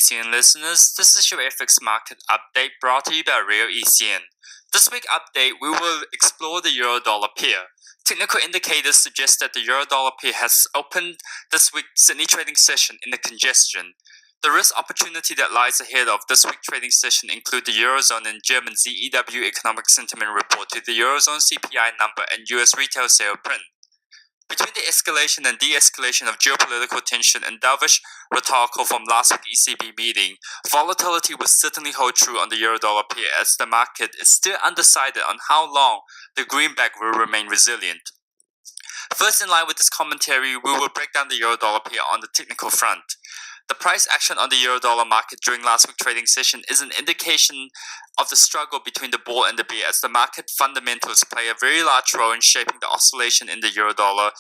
ECN listeners, this is your FX market update brought to you by Real ECN. This week update, we will explore the Euro-Dollar pair. Technical indicators suggest that the Euro-Dollar pair has opened this week's Sydney trading session in a congestion. The risk opportunity that lies ahead of this week's trading session include the Eurozone and German ZEW economic sentiment report to the Eurozone CPI number and US retail sale print. Between the escalation and de-escalation of geopolitical tension and dovish rhetoric from last week's ECB meeting, volatility will certainly hold true on the Euro-Dollar pair as the market is still undecided on how long the greenback will remain resilient. First, in line with this commentary, we will break down the Euro-Dollar pair on the technical front. The price action on the Euro-Dollar market during last week's trading session is an indication of the struggle between the bull and the bear, as the market fundamentals play a very large role in shaping the oscillation in the Euro-Dollar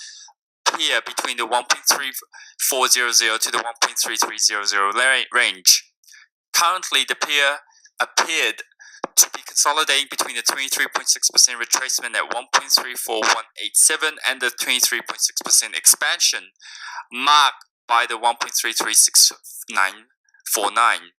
pair between the 1.3400 to the 1.3300 range. Currently, the pair appeared to be consolidating between the 23.6% retracement at 1.34187 and the 23.6% expansion marked by the 1.336949.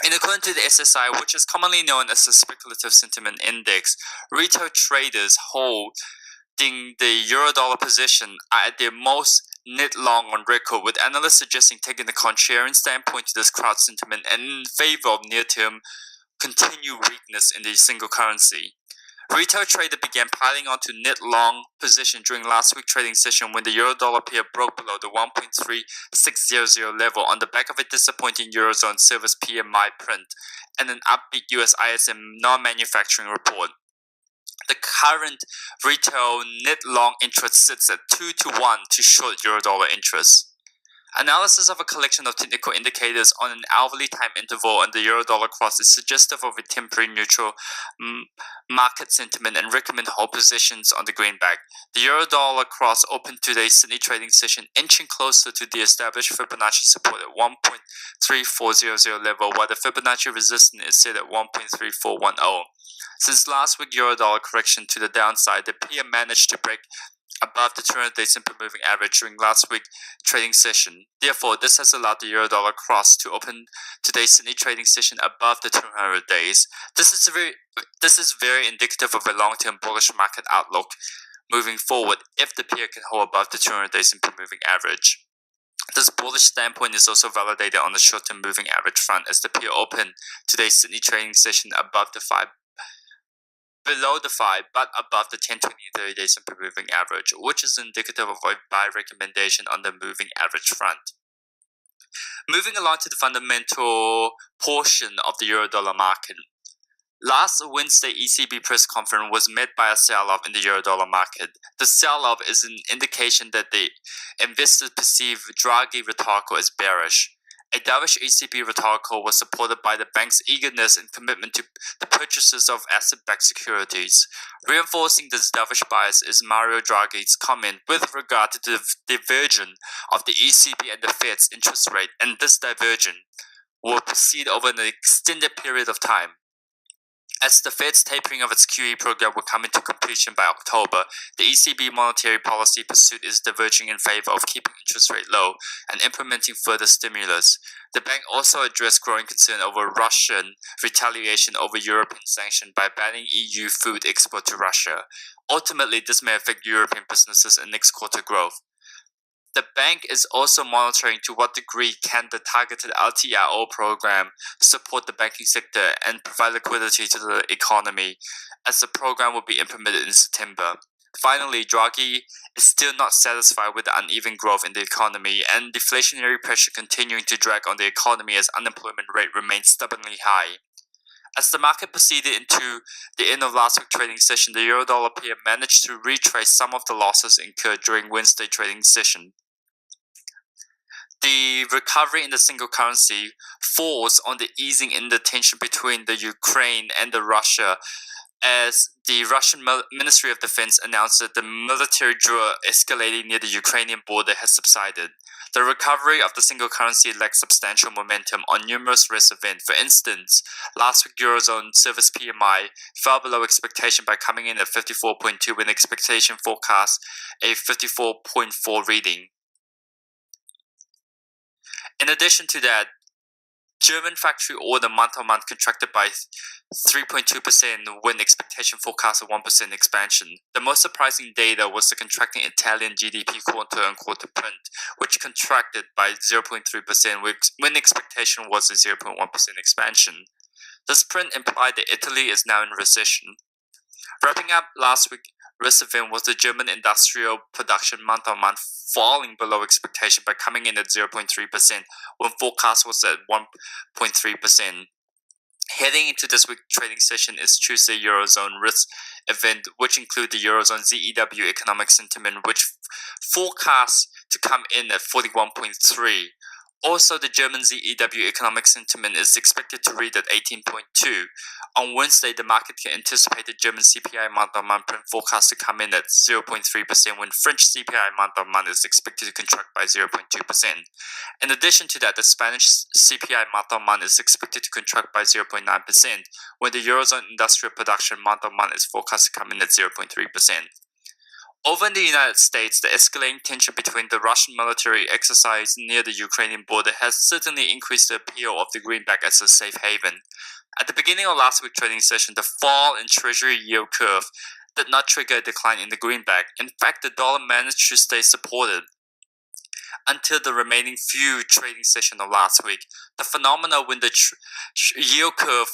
In accordance to the SSI, which is commonly known as the Speculative Sentiment Index, retail traders holding the Euro-Dollar position are at their most net long on record, with analysts suggesting taking the contrarian standpoint to this crowd sentiment and in favor of near-term continued weakness in the single currency. Retail trader began piling onto net long position during last week's trading session when the Euro-Dollar pair broke below the 1.3600 level on the back of a disappointing Eurozone service PMI print and an upbeat US ISM non-manufacturing report. The current retail net long interest sits at 2-to-1 to short Euro-Dollar interest. Analysis of a collection of technical indicators on an hourly time interval on the Euro-Dollar cross is suggestive of a temporary neutral market sentiment and recommend hold positions on the greenback. The Euro-Dollar cross opened today's Sydney trading session inching closer to the established Fibonacci support at 1.3400 level, while the Fibonacci resistance is set at 1.3410. Since last week's Euro-Dollar correction to the downside, the pair managed to break above the 200-day simple moving average during last week's trading session. Therefore, this has allowed the Euro-Dollar cross to open today's Sydney trading session above the 200 days. This is very indicative of a long-term bullish market outlook moving forward if the pair can hold above the 200-day simple moving average. This bullish standpoint is also validated on the short-term moving average front as the pair opened today's Sydney trading session above the 5, below the 5, but above the 10, 20, and 30-day simple moving average, which is indicative of a buy recommendation on the moving average front. Moving along to the fundamental portion of the Euro-Dollar market. Last Wednesday ECB press conference was met by a sell-off in the Euro-Dollar market. The sell-off is an indication that the investors perceive Draghi rhetoric as bearish. A dovish ECB rhetoric was supported by the bank's eagerness and commitment to the purchases of asset-backed securities. Reinforcing this dovish bias is Mario Draghi's comment with regard to the divergence of the ECB and the Fed's interest rate, and this divergence will proceed over an extended period of time. As the Fed's tapering of its QE program will come into completion by October, the ECB monetary policy pursuit is diverging in favor of keeping interest rate low and implementing further stimulus. The bank also addressed growing concern over Russian retaliation over European sanctions by banning EU food export to Russia. Ultimately, this may affect European businesses and next quarter growth. The bank is also monitoring to what degree can the targeted LTRO program support the banking sector and provide liquidity to the economy, as the program will be implemented in September. Finally, Draghi is still not satisfied with the uneven growth in the economy and deflationary pressure continuing to drag on the economy as unemployment rate remains stubbornly high. As the market proceeded into the end of last week's trading session, the Euro-Dollar pair managed to retrace some of the losses incurred during Wednesday's trading session. The recovery in the single currency falls on the easing in the tension between the Ukraine and the Russia, as the Russian Ministry of Defense announced that the military drill escalating near the Ukrainian border has subsided. The recovery of the single currency lacks substantial momentum on numerous risk events. For instance, last week Eurozone service PMI fell below expectation by coming in at 54.2 when expectation forecast a 54.4 reading. In addition to that, German factory order month-on-month contracted by 3.2% when expectation forecast of 1% expansion. The most surprising data was the contracting Italian GDP quarter-on-quarter print, which contracted by 0.3% when expectation was a 0.1% expansion. This print implied that Italy is now in recession. Wrapping up last week's risk event was the German industrial production month-on-month falling below expectation by coming in at 0.3% when forecast was at 1.3%. Heading into this week's trading session is Tuesday Eurozone risk event, which include the Eurozone ZEW economic sentiment, which forecasts to come in at 41.3. Also, the German ZEW economic sentiment is expected to read at 18.2. On Wednesday, the market can anticipate the German CPI month-on-month print forecast to come in at 0.3%, when French CPI month-on-month is expected to contract by 0.2%. In addition to that, the Spanish CPI month-on-month is expected to contract by 0.9%, when the Eurozone industrial production month-on-month is forecast to come in at 0.3%. Over in the United States, the escalating tension between the Russian military exercise near the Ukrainian border has certainly increased the appeal of the greenback as a safe haven. At the beginning of last week's trading session, the fall in Treasury yield curve did not trigger a decline in the greenback. In fact, the dollar managed to stay supported until the remaining few trading sessions of last week. The phenomena when the yield curve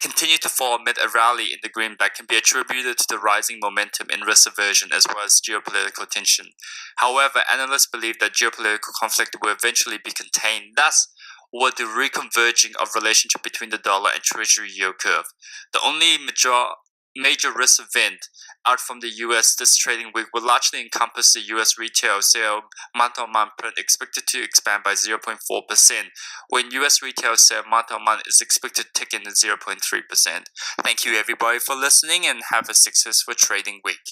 continued to fall amid a rally in the greenback can be attributed to the rising momentum in risk aversion as well as geopolitical tension. However, analysts believe that geopolitical conflict will eventually be contained, thus with the reconverging of relationship between the dollar and Treasury yield curve. The only major risk event out from the US this trading week will largely encompass the US retail sale month-on-month print expected to expand by 0.4%, when US retail sale month-on-month is expected to tick in at 0.3%. Thank you everybody for listening and have a successful trading week.